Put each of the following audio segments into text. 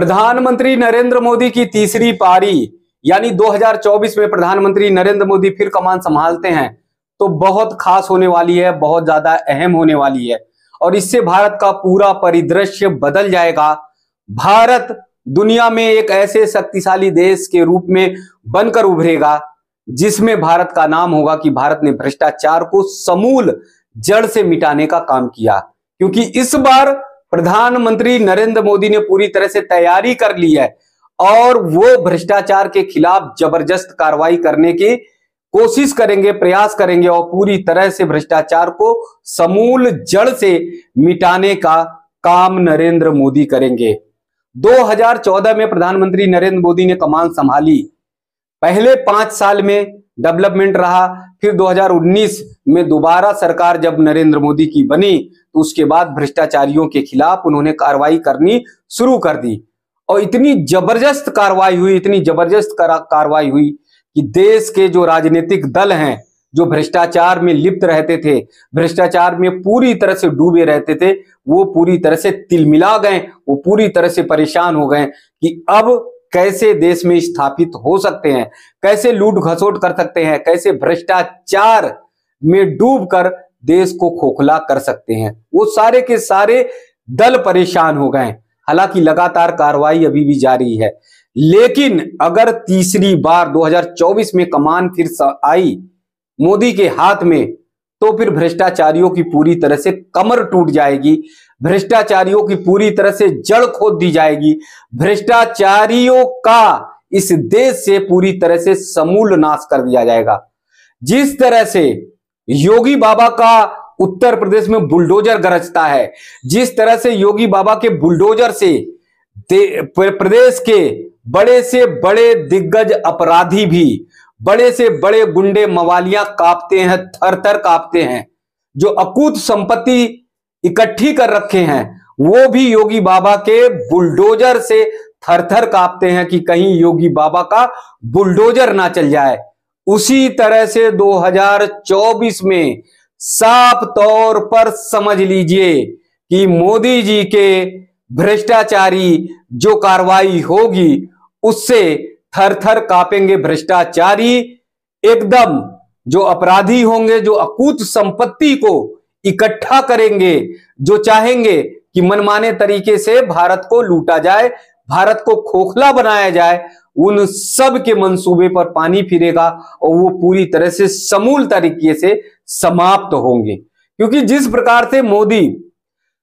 प्रधानमंत्री नरेंद्र मोदी की तीसरी पारी यानी 2024 में प्रधानमंत्री नरेंद्र मोदी फिर कमान संभालते हैं तो बहुत खास होने वाली है, बहुत ज्यादा अहम होने वाली है और इससे भारत का पूरा परिदृश्य बदल जाएगा। भारत दुनिया में एक ऐसे शक्तिशाली देश के रूप में बनकर उभरेगा जिसमें भारत का नाम होगा कि भारत ने भ्रष्टाचार को समूल जड़ से मिटाने का काम किया, क्योंकि इस बार प्रधानमंत्री नरेंद्र मोदी ने पूरी तरह से तैयारी कर ली है और वो भ्रष्टाचार के खिलाफ जबरदस्त कार्रवाई करने की कोशिश करेंगे, प्रयास करेंगे और पूरी तरह से भ्रष्टाचार को समूल जड़ से मिटाने का काम नरेंद्र मोदी करेंगे। 2014 में प्रधानमंत्री नरेंद्र मोदी ने कमान संभाली, पहले 5 साल में डेवलपमेंट रहा, फिर 2019 में दोबारा सरकार जब नरेंद्र मोदी की बनी तो उसके बाद भ्रष्टाचारियों के खिलाफ उन्होंने कार्रवाई करनी शुरू कर दी और इतनी जबरदस्त कार्रवाई हुई, इतनी जबरदस्त कार्रवाई हुई कि देश के जो राजनीतिक दल हैं जो भ्रष्टाचार में लिप्त रहते थे, भ्रष्टाचार में पूरी तरह से डूबे रहते थे, वो पूरी तरह से तिलमिला गए, वो पूरी तरह से परेशान हो गए कि अब कैसे देश में स्थापित हो सकते हैं, कैसे लूट घसोट कर सकते हैं, कैसे भ्रष्टाचार में डूबकर देश को खोखला कर सकते हैं। वो सारे के सारे दल परेशान हो गए। हालांकि लगातार कार्रवाई अभी भी जारी है, लेकिन अगर तीसरी बार 2024 में कमान फिर आई मोदी के हाथ में तो फिर भ्रष्टाचारियों की पूरी तरह से कमर टूट जाएगी, भ्रष्टाचारियों की पूरी तरह से जड़ खोद दी जाएगी, भ्रष्टाचारियों का इस देश से पूरी तरह से समूल नाश कर दिया जाएगा। जिस तरह से योगी बाबा का उत्तर प्रदेश में बुलडोजर गरजता है, जिस तरह से योगी बाबा के बुलडोजर से प्रदेश के बड़े से बड़े दिग्गज अपराधी भी, बड़े से बड़े गुंडे मवालियां कांपते हैं, थर थर कांपते हैं, जो अकूत संपत्ति इकट्ठी कर रखे हैं वो भी योगी बाबा के बुलडोजर से थर थर कांपते हैं कि कहीं योगी बाबा का बुलडोजर ना चल जाए। उसी तरह से 2024 में साफ तौर पर समझ लीजिए कि मोदी जी के भ्रष्टाचारी जो कार्रवाई होगी उससे थर थर कांपेंगे भ्रष्टाचारी। एकदम जो अपराधी होंगे, जो अकूत संपत्ति को इकट्ठा करेंगे, जो चाहेंगे कि मनमाने तरीके से भारत को लूटा जाए, भारत को खोखला बनाया जाए, उन सब के मंसूबे पर पानी फिरेगा और वो पूरी तरह से समूल तरीके से समाप्त होंगे। क्योंकि जिस प्रकार से मोदी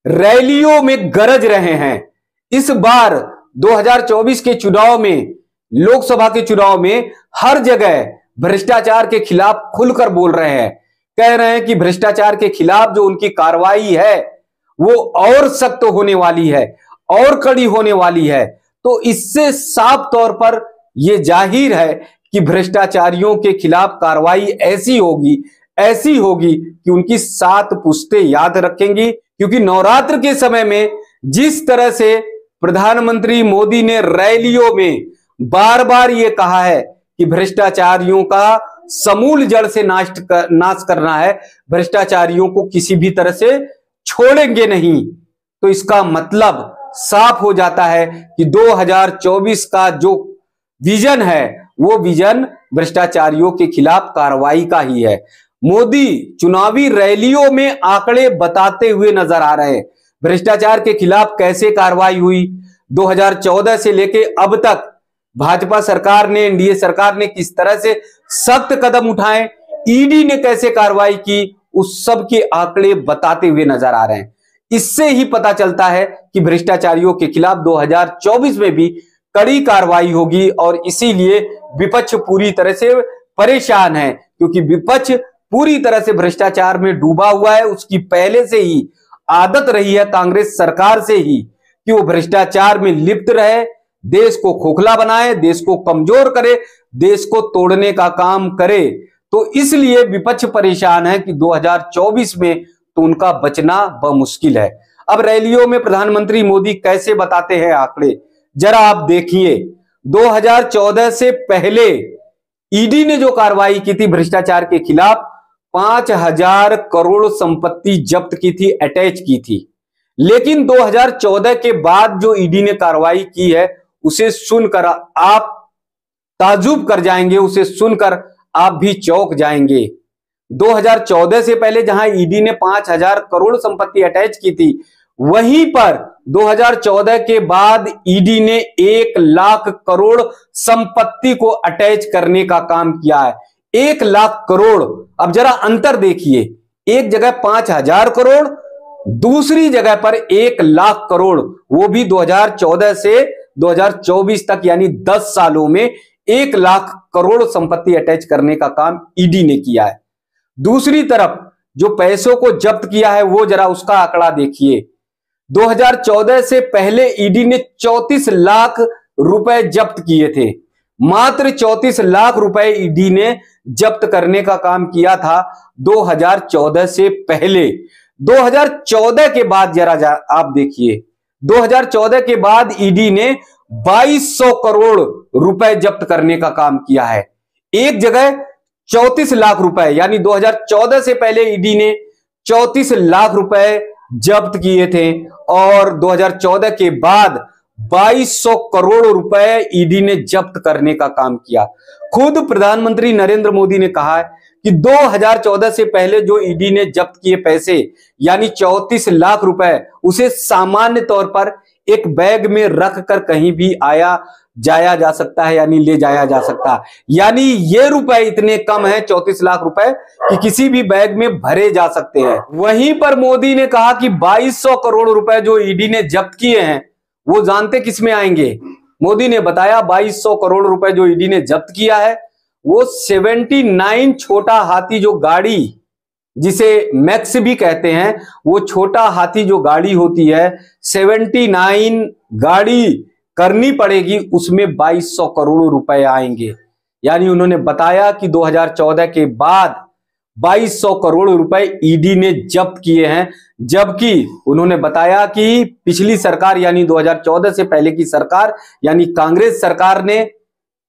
रैलियों में गरज रहे हैं, इस बार 2024 के चुनाव में, लोकसभा के चुनाव में हर जगह भ्रष्टाचार के खिलाफ खुलकर बोल रहे हैं, कह रहे हैं कि भ्रष्टाचार के खिलाफ जो उनकी कार्रवाई है वो और सख्त होने वाली है और कड़ी होने वाली है। तो इससे साफ तौर पर यह जाहिर है कि भ्रष्टाचारियों के खिलाफ कार्रवाई ऐसी होगी कि उनकी 7 पुश्तें याद रखेंगी। क्योंकि नवरात्र के समय में जिस तरह से प्रधानमंत्री मोदी ने रैलियों में बार बार ये कहा है कि भ्रष्टाचारियों का समूल जड़ से नाश करना है, भ्रष्टाचारियों को किसी भी तरह से छोड़ेंगे नहीं, तो इसका मतलब साफ हो जाता है कि 2024 का जो विजन है वो विजन भ्रष्टाचारियों के खिलाफ कार्रवाई का ही है। मोदी चुनावी रैलियों में आंकड़े बताते हुए नजर आ रहे हैं, भ्रष्टाचार के खिलाफ कैसे कार्रवाई हुई, 2014 से लेके अब तक भाजपा सरकार ने, एनडीए सरकार ने किस तरह से सख्त कदम उठाए, ईडी ने कैसे कार्रवाई की, उस सब के आंकड़े बताते हुए नजर आ रहे हैं। इससे ही पता चलता है कि भ्रष्टाचारियों के खिलाफ 2024 में भी कड़ी कार्रवाई होगी और इसीलिए विपक्ष पूरी तरह से परेशान है, क्योंकि विपक्ष पूरी तरह से भ्रष्टाचार में डूबा हुआ है। उसकी पहले से ही आदत रही है कांग्रेस सरकार से ही कि वो भ्रष्टाचार में लिप्त रहे, देश को खोखला बनाए, देश को कमजोर करे, देश को तोड़ने का काम करे। तो इसलिए विपक्ष परेशान है कि 2024 में तो उनका बचना मुश्किल है। अब रैलियों में प्रधानमंत्री मोदी कैसे बताते हैं आंकड़े, जरा आप देखिए। 2014 से पहले ईडी ने जो कार्रवाई की थी भ्रष्टाचार के खिलाफ, 5000 करोड़ संपत्ति जब्त की थी, अटैच की थी। लेकिन 2014 के बाद जो ईडी ने कार्रवाई की है उसे सुनकर आप ताजुब कर जाएंगे, उसे सुनकर आप भी चौंक जाएंगे। 2014 से पहले जहां ईडी ने 5,000 करोड़ संपत्ति अटैच की थी, वहीं पर 2014 के बाद ईडी ने 1 लाख करोड़ संपत्ति को अटैच करने का काम किया है। 1 लाख करोड़। अब जरा अंतर देखिए, एक जगह 5,000 करोड़, दूसरी जगह पर 1 लाख करोड़, वो भी 2014 से 2024 तक, यानी 10 सालों में 1 लाख करोड़ संपत्ति अटैच करने का काम ईडी ने किया है। दूसरी तरफ जो पैसों को जब्त किया है वो जरा उसका आंकड़ा देखिए। 2014 से पहले ईडी ने 34 लाख रुपए जब्त किए थे। मात्र 34 लाख रुपए ईडी ने जब्त करने का काम किया था 2014 से पहले। 2014 के बाद जरा आप देखिए, 2014 के बाद ईडी ने 2200 करोड़ रुपए जब्त करने का काम किया है। एक जगह 34 लाख रुपए, यानी 2014 से पहले ईडी ने 34 लाख रुपए जब्त किए थे और 2014 के बाद 2200 करोड़ रुपए ईडी ने जब्त करने का काम किया। खुद प्रधानमंत्री नरेंद्र मोदी ने कहा है कि 2014 से पहले जो ईडी ने जब्त किए पैसे, यानी 34 लाख रुपए, उसे सामान्य तौर पर एक बैग में रख कर कहीं भी आया जाया जा सकता है, यानी ले जाया जा सकता है। यानी ये रुपए इतने कम हैं, 34 लाख रुपए, कि किसी भी बैग में भरे जा सकते हैं। वहीं पर मोदी ने कहा कि 2200 करोड़ रुपए जो ईडी ने जब्त किए हैं वो जानते किस में आएंगे। मोदी ने बताया 2200 करोड़ रुपए जो ईडी ने जब्त किया है वो 79 छोटा हाथी जो गाड़ी, जिसे मैक्स भी कहते हैं, वो छोटा हाथी जो गाड़ी होती है 79 गाड़ी करनी पड़ेगी, उसमें 2200 करोड़ रुपए आएंगे। यानी उन्होंने बताया कि 2014 के बाद 2200 करोड़ रुपए ईडी ने जब्त किए हैं, जबकि उन्होंने बताया कि पिछली सरकार यानी 2014 से पहले की सरकार यानी कांग्रेस सरकार ने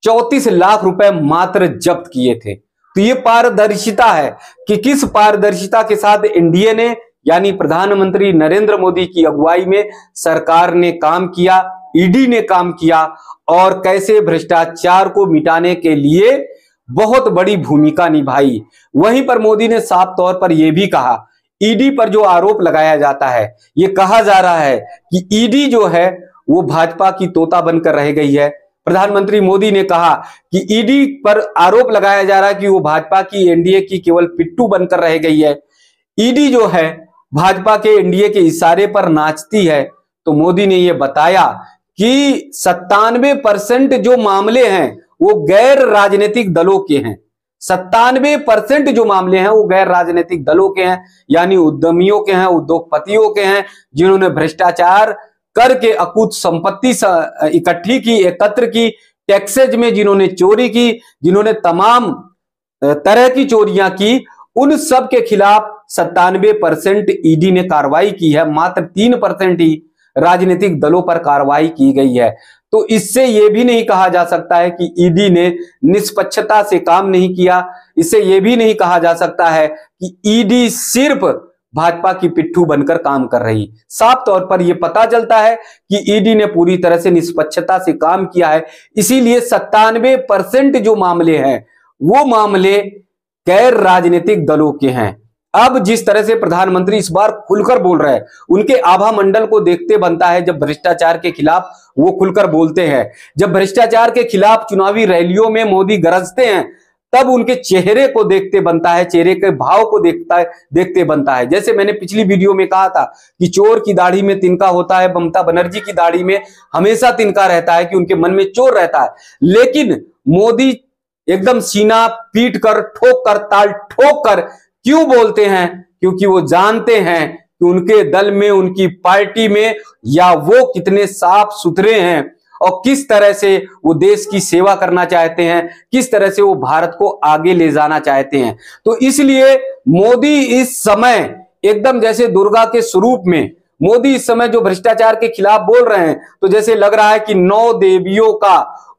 34 लाख रुपए मात्र जब्त किए थे। तो ये पारदर्शिता है कि किस पारदर्शिता के साथ एनडीए ने यानी प्रधानमंत्री नरेंद्र मोदी की अगुवाई में सरकार ने काम किया, ईडी ने काम किया और कैसे भ्रष्टाचार को मिटाने के लिए बहुत बड़ी भूमिका निभाई। वहीं पर मोदी ने साफ तौर पर यह भी कहा, ईडी पर जो आरोप लगाया जाता है, ये कहा जा रहा है कि ईडी जो है वो भाजपा की तोता बनकर रह गई है। प्रधानमंत्री मोदी ने कहा कि ईडी पर आरोप लगाया जा रहा है कि वो भाजपा की, एनडीए की केवल पिट्ठू बनकर रह गई है। ईडी जो है भाजपा के, एनडीए के इशारे पर नाचती है। तो मोदी ने यह बताया कि 97% जो मामले हैं वो गैर राजनीतिक दलों के हैं। 97% जो मामले हैं वो गैर राजनीतिक दलों के हैं, यानी उद्यमियों के हैं, उद्योगपतियों के हैं, जिन्होंने भ्रष्टाचार करके अकूत संपत्ति इकट्ठी की, एकत्र की, टैक्सेज में जिन्होंने चोरी की, जिन्होंने तमाम तरह की चोरियां की, उन सब के खिलाफ 97% ईडी ने कार्रवाई की है। मात्र 3% ही राजनीतिक दलों पर कार्रवाई की गई है। तो इससे यह भी नहीं कहा जा सकता है कि ईडी ने निष्पक्षता से काम नहीं किया। इससे यह भी नहीं कहा जा सकता है कि ईडी सिर्फ भाजपा की पिट्ठू बनकर काम कर रही। साफ तौर पर यह पता चलता है कि ईडी ने पूरी तरह से निष्पक्षता से काम किया है। इसीलिए 97% जो मामले हैं वो मामले गैर राजनीतिक दलों के हैं। अब जिस तरह से प्रधानमंत्री इस बार खुलकर बोल रहे हैं, उनके आभा मंडल को देखते बनता है जब भ्रष्टाचार के खिलाफ वो खुलकर बोलते हैं। जब भ्रष्टाचार के खिलाफ चुनावी रैलियों में मोदी गरजते हैं तब उनके चेहरे को देखते बनता है, चेहरे के भाव को देखते बनता है। जैसे मैंने पिछली वीडियो में कहा था कि चोर की दाढ़ी में तिनका होता है, ममता बनर्जी की दाढ़ी में हमेशा तिनका रहता है कि उनके मन में चोर रहता है। लेकिन मोदी एकदम सीना पीट कर, ठोक कर, ताल ठोक कर क्यों बोलते हैं? क्योंकि वो जानते हैं कि उनके दल में, उनकी पार्टी में या वो कितने साफ सुथरे हैं और किस तरह से वो देश की सेवा करना चाहते हैं, किस तरह से वो भारत को आगे ले जाना चाहते हैं। तो इसलिए मोदी इस समय एकदम जैसे दुर्गा के स्वरूप में, मोदी इस समय जो भ्रष्टाचार के खिलाफ बोल रहे हैं तो जैसे लग रहा है कि 9 देवियों का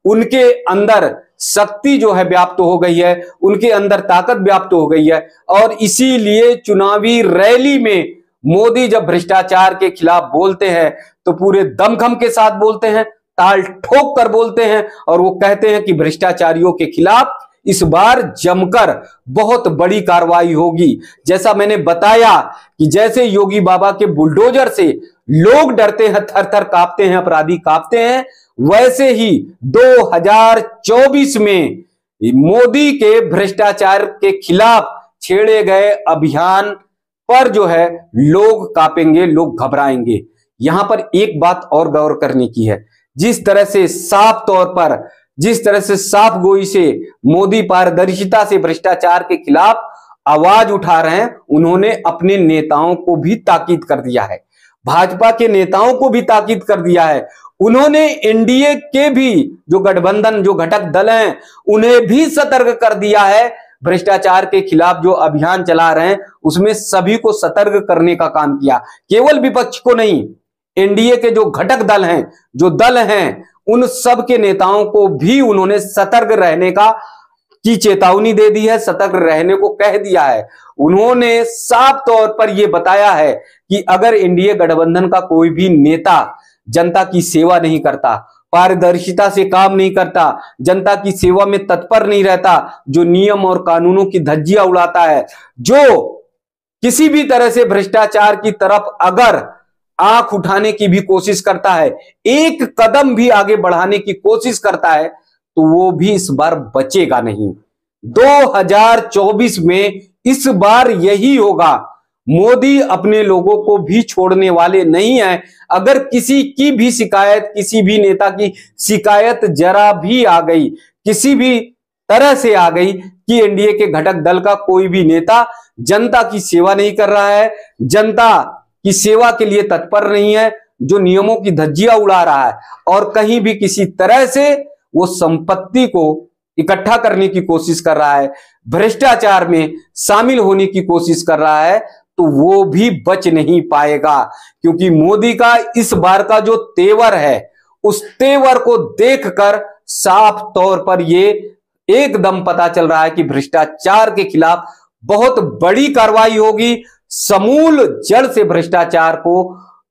उनके अंदर शक्ति जो है व्याप्त हो गई है, उनके अंदर ताकत व्याप्त हो गई है और इसीलिए चुनावी रैली में मोदी जब भ्रष्टाचार के खिलाफ बोलते हैं तो पूरे दमखम के साथ बोलते हैं, ताल ठोक कर बोलते हैं, और वो कहते हैं कि भ्रष्टाचारियों के खिलाफ इस बार जमकर बहुत बड़ी कार्रवाई होगी। जैसा मैंने बताया कि जैसे योगी बाबा के बुलडोजर से लोग डरते हैं, थर थर कांपते हैं, अपराधी कांपते हैं, वैसे ही 2024 में मोदी के भ्रष्टाचार के खिलाफ छेड़े गए अभियान पर जो है लोग कांपेंगे, लोग घबराएंगे। यहां पर एक बात और गौर करने की है, जिस तरह से साफ तौर पर, जिस तरह से साफ गोई से मोदी पारदर्शिता से भ्रष्टाचार के खिलाफ आवाज उठा रहे हैं, उन्होंने अपने नेताओं को भी ताकीद कर दिया है, भाजपा के नेताओं को भी ताकीद कर दिया है। उन्होंने एनडीए के भी जो गठबंधन, जो घटक दल हैं, उन्हें भी सतर्क कर दिया है। भ्रष्टाचार के खिलाफ जो अभियान चला रहे हैं उसमें सभी को सतर्क करने का काम किया, केवल विपक्ष को नहीं, एनडीए के जो घटक दल हैं, जो दल हैं, उन सब के नेताओं को भी उन्होंने सतर्क रहने की चेतावनी दे दी है, सतर्क रहने को कह दिया है। उन्होंने साफ तौर पर यह बताया है कि अगर एनडीए गठबंधन का कोई भी नेता जनता की सेवा नहीं करता, पारदर्शिता से काम नहीं करता, जनता की सेवा में तत्पर नहीं रहता, जो नियम और कानूनों की धज्जियां उड़ाता है, जो किसी भी तरह से भ्रष्टाचार की तरफ अगर आंख उठाने की भी कोशिश करता है, एक कदम भी आगे बढ़ाने की कोशिश करता है, तो वो भी इस बार बचेगा नहीं। 2024 में इस बार यही होगा। मोदी अपने लोगों को भी छोड़ने वाले नहीं हैं। अगर किसी की भी शिकायत, किसी भी नेता की शिकायत जरा भी आ गई, किसी भी तरह से आ गई कि एनडीए के घटक दल का कोई भी नेता जनता की सेवा नहीं कर रहा है, जनता की सेवा के लिए तत्पर नहीं है, जो नियमों की धज्जियां उड़ा रहा है और कहीं भी किसी तरह से वो संपत्ति को इकट्ठा करने की कोशिश कर रहा है, भ्रष्टाचार में शामिल होने की कोशिश कर रहा है, तो वो भी बच नहीं पाएगा। क्योंकि मोदी का इस बार का जो तेवर है, उस तेवर को देखकर साफ तौर पर ये एकदम पता चल रहा है कि भ्रष्टाचार के खिलाफ बहुत बड़ी कार्रवाई होगी। समूल जड़ से भ्रष्टाचार को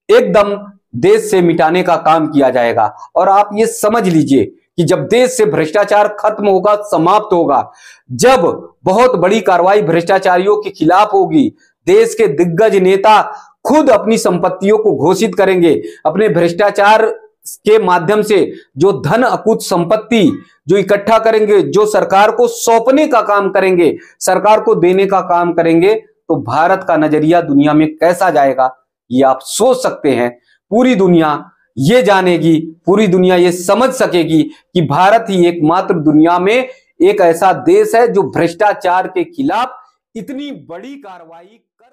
एकदम देश से मिटाने का काम किया जाएगा। और आप ये समझ लीजिए कि जब देश से भ्रष्टाचार खत्म होगा, समाप्त होगा, जब बहुत बड़ी कार्रवाई भ्रष्टाचारियों के खिलाफ होगी, देश के दिग्गज नेता खुद अपनी संपत्तियों को घोषित करेंगे, अपने भ्रष्टाचार के माध्यम से जो धन, अकूत संपत्ति जो इकट्ठा करेंगे, जो सरकार को सौंपने का काम करेंगे, सरकार को देने का काम करेंगे, तो भारत का नजरिया दुनिया में कैसा जाएगा ये आप सोच सकते हैं। पूरी दुनिया ये जानेगी, पूरी दुनिया ये समझ सकेगी कि भारत ही एकमात्र दुनिया में एक ऐसा देश है जो भ्रष्टाचार के खिलाफ इतनी बड़ी कार्रवाई कर